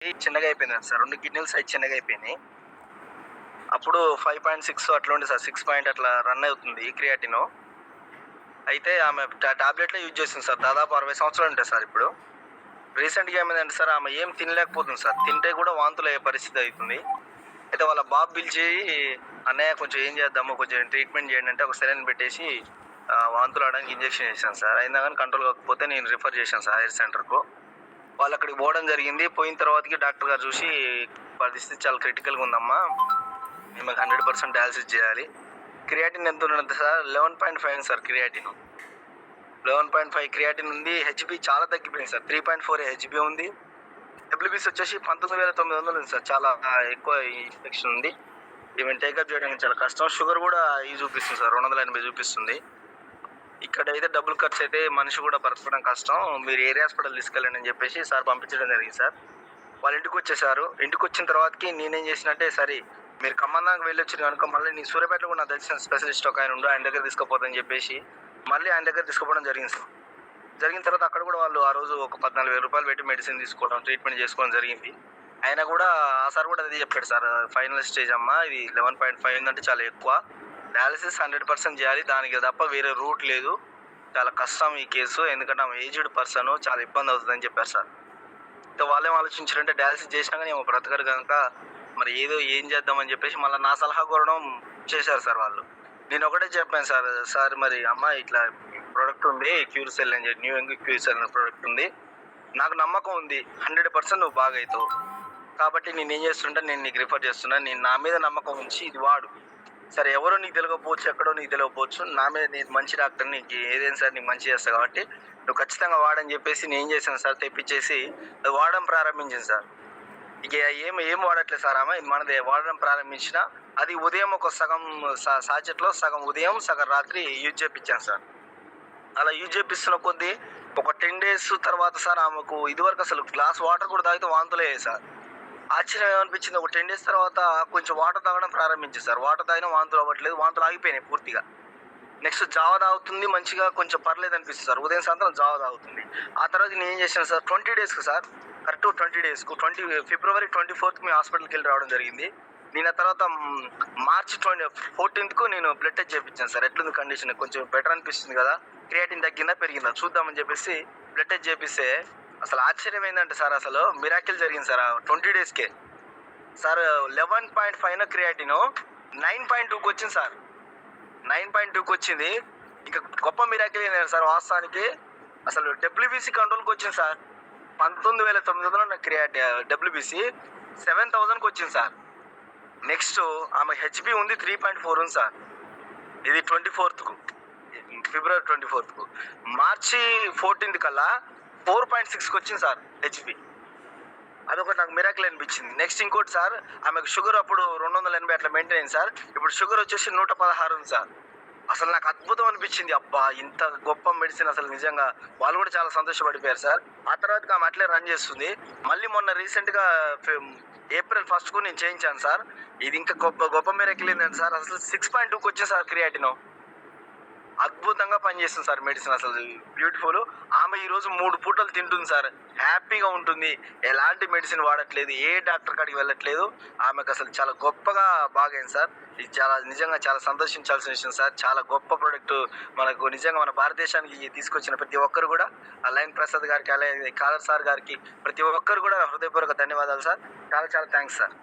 చిన్నగా అయిపోయిందండి సార్. 2 కిడ్నీలు సైజ్ చిన్నగా అయిపోయినాయి. అప్పుడు 5.6 అట్లా ఉండే సార్. 6 పాయింట్ అట్లా రన్ అవుతుంది క్రియాటిను. అయితే ఆమె టాబ్లెట్లే యూజ్ చేస్తుంది సార్. దాదాపు 60 సంవత్సరాలు ఉంటాయి సార్ ఇప్పుడు. రీసెంట్‌గా ఏమైందంటే సార్, ఆమె ఏం తినలేకపోతుంది సార్. తింటే కూడా వాంతులయ్యే పరిస్థితి అవుతుంది. అయితే వాళ్ళ బాబు పిలిచి, "అన్నయ్య కొంచెం ఏం చేద్దాము, కొంచెం ట్రీట్మెంట్ చేయండి" అంటే ఒక సెలైన్ పెట్టేసి వాంతులు ఆడడానికి ఇంజెక్షన్ చేశాను సార్. అయినా కానీ కంట్రోల్ కాకపోతే నేను రిఫర్ చేశాను సార్ హైర్ సెంటర్‌కు. వాళ్ళు అక్కడికి పోవడం జరిగింది. పోయిన తర్వాతకి డాక్టర్ గారు చూసి, "పరిస్థితి చాలా క్రిటికల్‌గా ఉందమ్మా. ఈమెకు 100% డయాలిసిస్ చేయాలి." క్రియాటిన్ ఎంత ఉన్నదంటే సార్ 11.5 ఉంది సార్ క్రియాటిన్. 11.5 క్రియాటిన్ ఉంది. హెచ్‌బీ చాలా తగ్గిపోయింది సార్. 3.4 హెచ్‌బీ ఉంది. డబ్ల్యూబీసీ వచ్చేసి 19,900 ఉంది సార్. చాలా ఎక్కువ ఇన్ఫెక్షన్ ఉంది. ఈవెన్ టేకప్ చేయడానికి చాలా కష్టం. షుగర్ కూడా చూపిస్తుంది సార్, 280 చూపిస్తుంది. ఇక్కడైతే డబ్బులు ఖర్చు అయితే మనిషి కూడా బ్రతకడం కష్టం. మీరు ఏరియా హాస్పిటల్ తీసుకెళ్ళండి అని చెప్పేసి సార్ పంపించడం జరిగింది సార్. వాళ్ళ ఇంటికి వచ్చేసారు. ఇంటికి వచ్చిన తర్వాతకి నేనేం చేసినంటే, సరే మీరు ఖమ్మం దాకా వెళ్ళొచ్చారు కనుక మళ్ళీ నీ సూర్యాపేటలో కూడా నాకు తెలిసిన స్పెషలిస్ట్ ఒక ఆయన ఉండు, ఆయన దగ్గర తీసుకుపోతాని చెప్పేసి మళ్ళీ ఆయన దగ్గర తీసుకుపోవడం జరిగింది సార్. జరిగిన తర్వాత అక్కడ కూడా వాళ్ళు ఆ రోజు ఒక 14,000 రూపాయలు పెట్టి మెడిసిన్ తీసుకోవడం, ట్రీట్మెంట్ చేసుకోవడం జరిగింది. ఆయన కూడా ఆ సార్ కూడా అదే చెప్పాడు సార్, ఫైనల్ స్టేజ్ అమ్మా, ఇది 11.5 ఉందంటే చాలా ఎక్కువ, డయాలిసిస్ 100% చేయాలి, దానికి తప్ప వేరే రూట్ లేదు, చాలా కష్టం ఈ కేసు, ఎందుకంటే ఆమె ఏజ్డ్ పర్సన్, చాలా ఇబ్బంది అవుతుందని చెప్పారు సార్. వాళ్ళేం ఆలోచించారంటే డయాలిసిస్ చేసినా కానీ ఏమో బ్రతకరు కనుక మరి ఏం చేద్దామని చెప్పేసి మళ్ళీ నా సలహా కోరడం చేశారు సార్ వాళ్ళు. నేను ఒకటే చెప్పాను సార్, సార్ మరి అమ్మ ఇట్లా ప్రోడక్ట్ ఉంది క్యూర్సెల్ అని చెప్పి, న్యూ యంగ్ క్యూర్సెల్ అనే ప్రోడక్ట్ ఉంది, నాకు నమ్మకం ఉంది 100% నువ్వు బాగా అవుతావు, కాబట్టి నేను ఏం చేస్తుంటే నేను నీకు రిఫర్ చేస్తున్నా, నేను నా మీద నమ్మకం ఉంచి ఇది వాడు, సరే ఎవరో నీకు తెలియకపోవచ్చు, ఎక్కడో నీకు తెలియకపోవచ్చు, నా మీద నేను మంచి డాక్టర్, నీకు ఏదైనా సార్ నీకు మంచి చేస్తా కాబట్టి నువ్వు ఖచ్చితంగా వాడని చెప్పేసి నేను ఏం చేశాను సార్, తెప్పించేసి అది వాడడం ప్రారంభించింది సార్. ఇక ఏం వాడట్లేదు సార్ ఆమె, మనది వాడడం ప్రారంభించిన అది ఉదయం ఒక సగం సాచెట్లో సగం ఉదయం సగం రాత్రి యూజ్ చేయించాను సార్. అలా యూజ్ చేపిస్తున్న కొద్దీ ఒక 10 days తర్వాత సార్ ఆమెకు ఇదివరకు అసలు గ్లాస్ వాటర్ కూడా తాగితే వాంతులే సార్. ఆశ్చర్యం ఏమనిపించింది, ఒక 10 days తర్వాత కొంచెం వాటర్ తాగడం ప్రారంభించింది సార్. వాటర్ తాగినా వాంతులు అవ్వట్లేదు, వాంతులు ఆగిపోయినాయి పూర్తిగా. నెక్స్ట్ జావ తాగుతుంది, మంచిగా కొంచెం పర్లేదు అనిపిస్తుంది సార్. ఉదయం సాయంత్రం జావ తాగుతుంది. ఆ తర్వాత నేను ఏం చేశాను సార్, 20 daysకి సార్, కరెక్ట్ 20 daysకు ఫిబ్రవరి 24th మీ హాస్పిటల్కి వెళ్ళి రావడం జరిగింది. నేను ఆ తర్వాత మార్చ్ 14th నేను బ్లడ్ టెస్ట్ చేయించాను సార్. ఎట్లుంది కండిషన్, కొంచెం బెటర్ అనిపిస్తుంది కదా, క్రియాటిన్ తగ్గిందా పెరిగిందా చూద్దామని చెప్పేసి బ్లడ్ టెస్ట్ చేపిస్తే అసలు ఆశ్చర్యం ఏంటంటే సార్, అసలు మిరాకిల్ జరిగింది సార్. 20 daysకే సార్ 11.5 క్రియాటిన్ 9.2కి వచ్చింది సార్. 9.2కి వచ్చింది. ఇంకా గొప్ప మిరాకిల్ ఏంటంటే సార్, వాస్తవానికి అసలు డబ్ల్యూబీసీ కంట్రోల్కి వచ్చింది సార్. 19,900 నా డబ్ల్యూబీసీ 7,000కి వచ్చింది సార్. నెక్స్ట్ ఆమె హెచ్బి ఉంది 3.4 ఉంది సార్. ఇది 24th ఫిబ్రవరి 24th మార్చి 14th కల్లా 4.6కి వచ్చింది సార్ హెచ్బి. అదొకటి నాకు మిరాకిల్ అనిపించింది. నెక్స్ట్ ఇంకోటి సార్, ఆమెకు షుగర్ అప్పుడు 280 అట్లా మెయింటైన్ అయింది సార్. ఇప్పుడు షుగర్ వచ్చేసి 116 ఉంది సార్. అసలు నాకు అద్భుతం అనిపించింది, అబ్బా ఇంత గొప్ప మెడిసిన్, అసలు నిజంగా వాళ్ళు కూడా చాలా సంతోషపడిపోయారు సార్. ఆ తర్వాత ఆమె అట్లే రన్ చేస్తుంది. మళ్ళీ మొన్న రీసెంట్గా ఏప్రిల్ 1st నేను చేయించాను సార్. ఇది ఇంకా గొప్ప మిరాకిల్ ఏంటంటే సార్, అసలు 6.2కి వచ్చింది సార్ క్రియాటిన్. అద్భుతంగా పనిచేస్తుంది సార్ మెడిసిన్, అసలు బ్యూటిఫుల్. ఆమె ఈరోజు 3 పూటలు తింటుంది సార్, హ్యాపీగా ఉంటుంది, ఎలాంటి మెడిసిన్ వాడట్లేదు, ఏ డాక్టర్ కాడికి వెళ్ళట్లేదు. ఆమెకు అసలు చాలా గొప్పగా బాగైంది సార్. ఇది చాలా నిజంగా చాలా సంతోషించాల్సిన విషయం సార్. చాలా గొప్ప ప్రోడక్ట్ మనకు నిజంగా మన భారతదేశానికి తీసుకొచ్చిన ప్రతి ఒక్కరు కూడా, లైన్ ప్రసాద్ గారికి, అలాగే కాదర్ సార్ గారికి, ప్రతి ఒక్కరు కూడా హృదయపూర్వక ధన్యవాదాలు సార్. చాలా థ్యాంక్స్ సార్.